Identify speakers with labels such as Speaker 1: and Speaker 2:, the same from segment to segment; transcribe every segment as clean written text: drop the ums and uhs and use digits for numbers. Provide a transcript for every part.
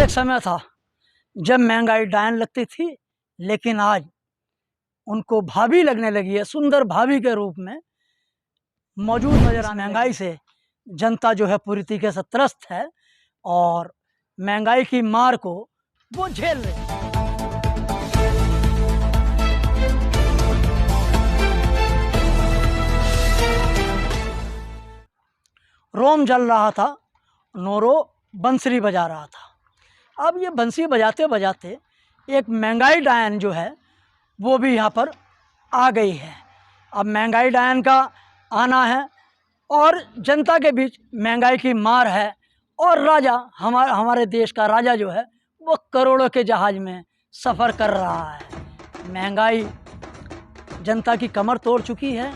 Speaker 1: एक समय था जब महंगाई डायन लगती थी, लेकिन आज उनको भाभी लगने लगी है, सुंदर भाभी के रूप में मौजूद नजर आने। महंगाई से जनता जो है पूरी तरीके से त्रस्त है और महंगाई की मार को वो झेल रहे हैं। रोम जल रहा था, नोरो बंसरी बजा रहा था। अब ये बंसी बजाते बजाते एक महंगाई डायन जो है वो भी यहाँ पर आ गई है। अब महंगाई डायन का आना है और जनता के बीच महंगाई की मार है, और राजा हमारे देश का राजा जो है वो करोड़ों के जहाज में सफ़र कर रहा है। महंगाई जनता की कमर तोड़ चुकी है,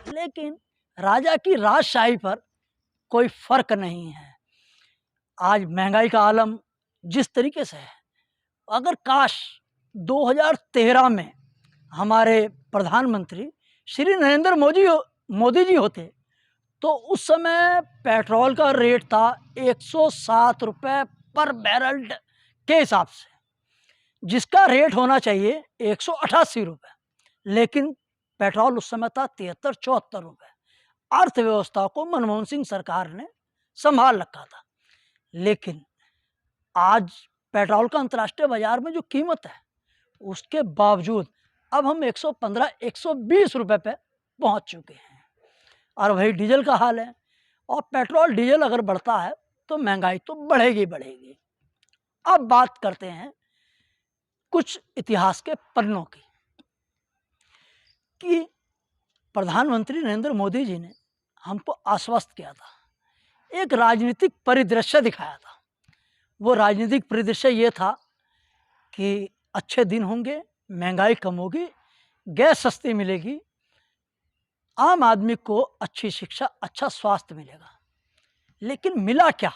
Speaker 1: लेकिन राजा की राजशाही पर कोई फ़र्क नहीं है। आज महंगाई का आलम जिस तरीके से है, अगर काश 2013 में हमारे प्रधानमंत्री श्री नरेंद्र मोदी जी होते तो उस समय पेट्रोल का रेट था 107 रुपये पर बैरल के हिसाब से, जिसका रेट होना चाहिए 188 रुपये, लेकिन पेट्रोल उस समय था 73-74 रुपये। अर्थव्यवस्था को मनमोहन सिंह सरकार ने संभाल रखा था, लेकिन आज पेट्रोल का अंतर्राष्ट्रीय बाजार में जो कीमत है उसके बावजूद अब हम 115-120 रुपये पे पहुंच चुके हैं। और वही डीजल का हाल है, और पेट्रोल डीजल अगर बढ़ता है तो महंगाई तो बढ़ेगी बढ़ेगी। अब बात करते हैं कुछ इतिहास के पन्नों की, कि प्रधानमंत्री नरेंद्र मोदी जी ने हमको आश्वस्त किया था, एक राजनीतिक परिदृश्य दिखाया था। वो राजनीतिक परिदृश्य ये था कि अच्छे दिन होंगे, महंगाई कम होगी, गैस सस्ती मिलेगी, आम आदमी को अच्छी शिक्षा, अच्छा स्वास्थ्य मिलेगा। लेकिन मिला क्या?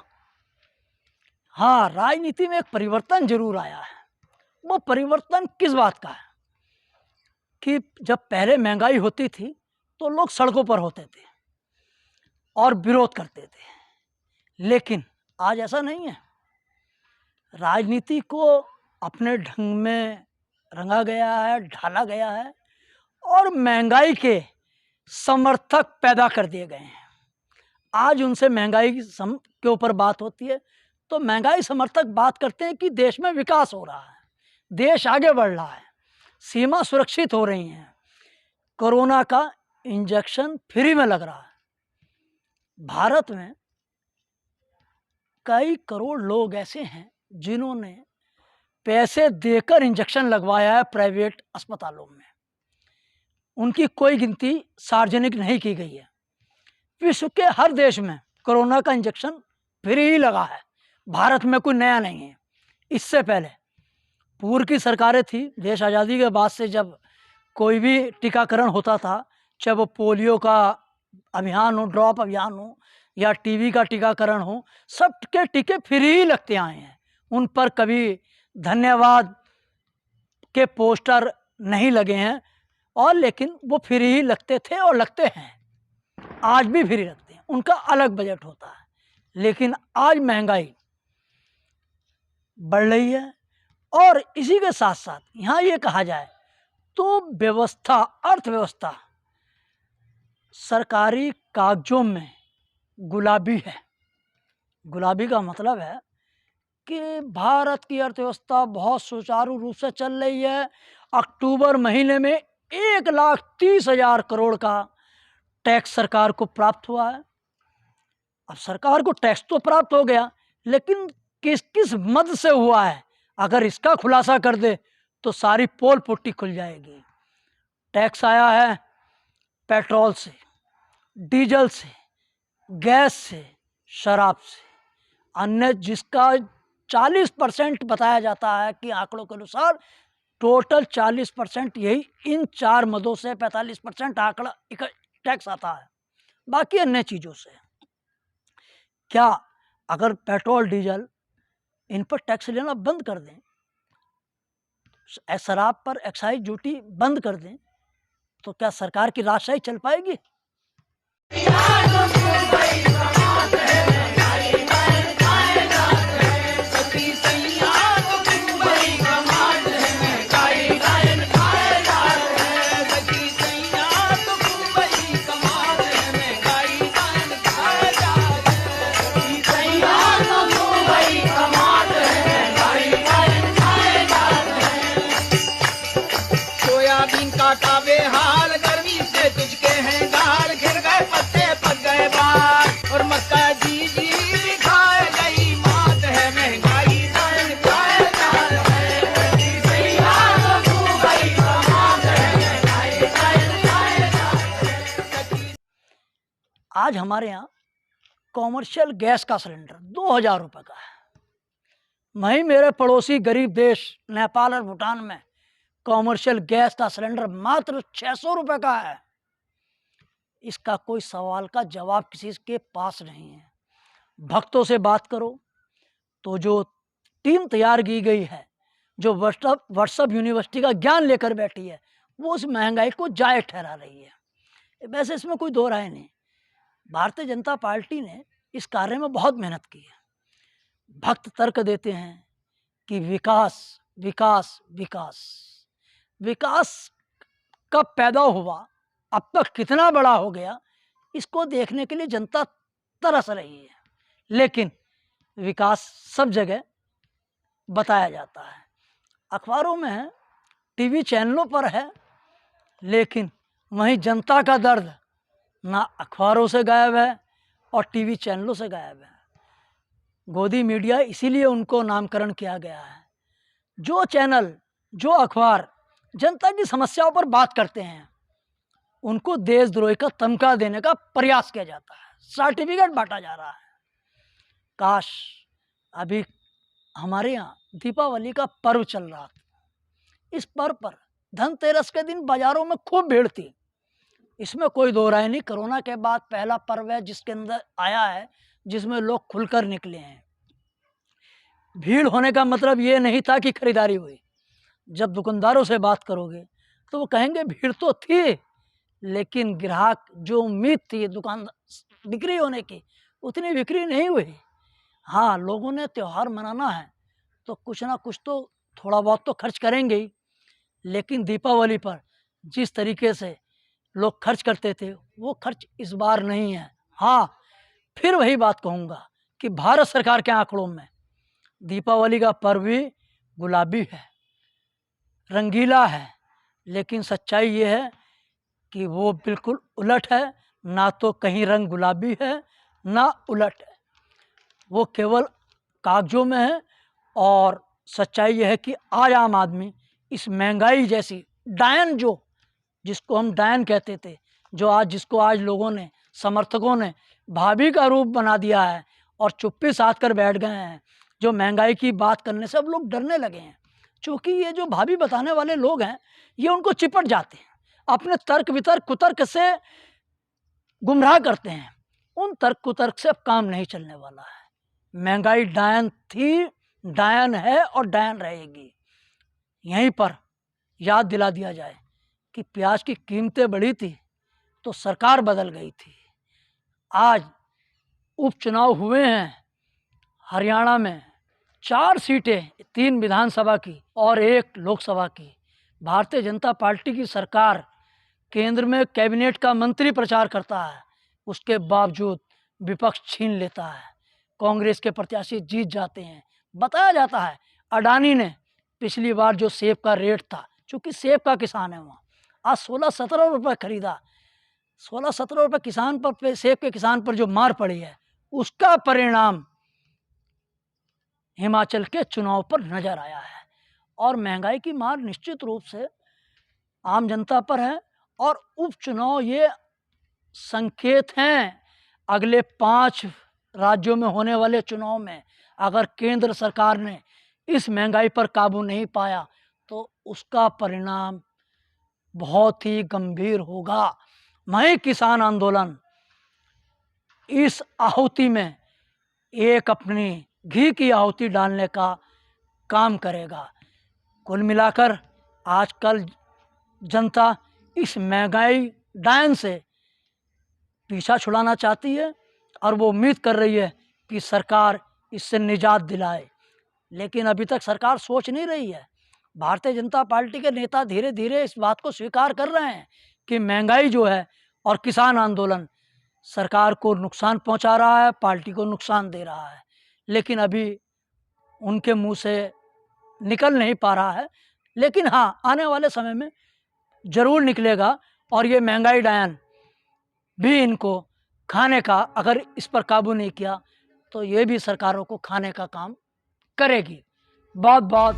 Speaker 1: हाँ, राजनीति में एक परिवर्तन जरूर आया है। वो परिवर्तन किस बात का है कि जब पहले महंगाई होती थी तो लोग सड़कों पर होते थे और विरोध करते थे, लेकिन आज ऐसा नहीं है। राजनीति को अपने ढंग में रंगा गया है, ढाला गया है, और महंगाई के समर्थक पैदा कर दिए गए हैं। आज उनसे महंगाई के ऊपर बात होती है तो महंगाई समर्थक बात करते हैं कि देश में विकास हो रहा है, देश आगे बढ़ रहा है, सीमा सुरक्षित हो रही हैं, कोरोना का इंजेक्शन फ्री में लग रहा है। भारत में कई करोड़ लोग ऐसे हैं जिन्होंने पैसे देकर इंजेक्शन लगवाया है प्राइवेट अस्पतालों में। उनकी कोई गिनती सार्वजनिक नहीं की गई है। विश्व के हर देश में कोरोना का इंजेक्शन फ्री ही लगा है, भारत में कोई नया नहीं है। इससे पहले पूर्व की सरकारें थी, देश आज़ादी के बाद से जब कोई भी टीकाकरण होता था, चाहे वो पोलियो का अभियान हो, ड्रॉप अभियान हो, या टीबी का टीकाकरण हो, सब के टीके फ्री ही लगते आए हैं। उन पर कभी धन्यवाद के पोस्टर नहीं लगे हैं, और लेकिन वो फ्री ही लगते थे और लगते हैं, आज भी फ्री लगते हैं। उनका अलग बजट होता है। लेकिन आज महंगाई बढ़ रही है, और इसी के साथ साथ यहाँ ये कहा जाए तो व्यवस्था, अर्थव्यवस्था सरकारी कागजों में गुलाबी है। गुलाबी का मतलब है कि भारत की अर्थव्यवस्था बहुत सुचारू रूप से चल रही है। अक्टूबर महीने में 1,30,000 करोड़ का टैक्स सरकार को प्राप्त हुआ है। अब सरकार को टैक्स तो प्राप्त हो गया, लेकिन किस किस मद से हुआ है, अगर इसका खुलासा कर दे तो सारी पोल पुट्टी खुल जाएगी। टैक्स आया है पेट्रोल से, डीजल से, गैस से, शराब से, अन्य जिसका 40% बताया जाता है कि आंकड़ों के अनुसार टोटल 40% यही इन 4 मदों से 45% आंकड़ा टैक्स आता है, बाकी अन्य चीज़ों से। क्या अगर पेट्रोल डीजल इन पर टैक्स लेना बंद कर दें, शराब पर एक्साइज ड्यूटी बंद कर दें, तो क्या सरकार की राजशाही चल पाएगी? आज हमारे यहाँ कॉमर्शियल गैस का सिलेंडर 2000 रुपये का है। वहीं मेरे पड़ोसी गरीब देश नेपाल और भूटान में कॉमर्शियल गैस का सिलेंडर मात्र 600 रुपये का है। इसका कोई सवाल का जवाब किसी के पास नहीं है। भक्तों से बात करो तो जो टीम तैयार की गई है, जो व्हाट्सएप यूनिवर्सिटी का ज्ञान लेकर बैठी है, वो उस महंगाई को जायज़ ठहरा रही है। वैसे इसमें कोई दो राय नहीं। भारतीय जनता पार्टी ने इस कार्य में बहुत मेहनत की है। भक्त तर्क देते हैं कि विकास विकास विकास विकास कब पैदा हुआ, अब तक कितना बड़ा हो गया, इसको देखने के लिए जनता तरस रही है। लेकिन विकास सब जगह बताया जाता है, अखबारों में है, टीवी चैनलों पर है, लेकिन वहीं जनता का दर्द ना अखबारों से गायब है और टीवी चैनलों से गायब है। गोदी मीडिया इसीलिए उनको नामकरण किया गया है। जो चैनल, जो अखबार जनता की समस्याओं पर बात करते हैं, उनको देशद्रोही का तमगा देने का प्रयास किया जाता है, सर्टिफिकेट बांटा जा रहा है। काश अभी हमारे यहाँ दीपावली का पर्व चल रहा था। इस पर्व पर धनतेरस के दिन बाजारों में खूब भीड़ थी। इसमें कोई दो राय नहीं, कोरोना के बाद पहला पर्व है जिसके अंदर आया है, जिसमें लोग खुलकर निकले हैं। भीड़ होने का मतलब ये नहीं था कि खरीदारी हुई। जब दुकानदारों से बात करोगे तो वो कहेंगे भीड़ तो थी, लेकिन ग्राहक जो उम्मीद थी दुकान बिक्री होने की, उतनी बिक्री नहीं हुई। हाँ, लोगों ने त्यौहार मनाना है तो कुछ ना कुछ तो थोड़ा बहुत तो खर्च करेंगे ही, लेकिन दीपावली पर जिस तरीके से लोग खर्च करते थे वो खर्च इस बार नहीं है। हाँ, फिर वही बात कहूँगा कि भारत सरकार के आंकड़ों में दीपावली का पर्व भी गुलाबी है, रंगीला है, लेकिन सच्चाई ये है कि वो बिल्कुल उलट है। ना तो कहीं रंग गुलाबी है ना उलट है, वो केवल कागजों में है। और सच्चाई यह है कि आज आम आदमी इस महंगाई जैसी डायन, जो जिसको हम डायन कहते थे, जिसको आज लोगों ने, समर्थकों ने भाभी का रूप बना दिया है और चुप्पी साध कर बैठ गए हैं। जो महंगाई की बात करने से अब लोग डरने लगे हैं, क्योंकि ये जो भाभी बताने वाले लोग हैं ये उनको चिपट जाते हैं, अपने तर्क वितर्क कुतर्क से गुमराह करते हैं। उन तर्क कुतर्क से अब काम नहीं चलने वाला है। महंगाई डायन थी, डायन है और डायन रहेगी। यहीं पर याद दिला दिया जाए कि प्याज की कीमतें बढ़ी थी तो सरकार बदल गई थी। आज उपचुनाव हुए हैं हरियाणा में, 4 सीटें, 3 विधानसभा की और 1 लोकसभा की। भारतीय जनता पार्टी की सरकार केंद्र में कैबिनेट का मंत्री प्रचार करता है, उसके बावजूद विपक्ष छीन लेता है, कांग्रेस के प्रत्याशी जीत जाते हैं। बताया जाता है अडानी ने पिछली बार जो सेब का रेट था, चूँकि सेब का किसान है वहाँ, आज 16-17 रुपये खरीदा। 16-17 रुपये किसान पर, सेब के किसान पर जो मार पड़ी है, उसका परिणाम हिमाचल के चुनाव पर नजर आया है। और महंगाई की मार निश्चित रूप से आम जनता पर है। और उपचुनाव ये संकेत हैं अगले 5 राज्यों में होने वाले चुनाव में अगर केंद्र सरकार ने इस महंगाई पर काबू नहीं पाया तो उसका परिणाम बहुत ही गंभीर होगा। वहीं किसान आंदोलन इस आहुति में एक अपनी घी की आहुति डालने का काम करेगा। कुल मिलाकर आजकल जनता इस महंगाई डायन से पीछा छुड़ाना चाहती है और वो उम्मीद कर रही है कि सरकार इससे निजात दिलाए, लेकिन अभी तक सरकार सोच नहीं रही है। भारतीय जनता पार्टी के नेता धीरे धीरे इस बात को स्वीकार कर रहे हैं कि महंगाई जो है और किसान आंदोलन सरकार को नुकसान पहुंचा रहा है, पार्टी को नुकसान दे रहा है, लेकिन अभी उनके मुंह से निकल नहीं पा रहा है। लेकिन हाँ, आने वाले समय में ज़रूर निकलेगा और ये महंगाई डायन भी इनको खाने का, अगर इस पर काबू नहीं किया तो ये भी सरकारों को खाने का काम करेगी। बहुत बहुत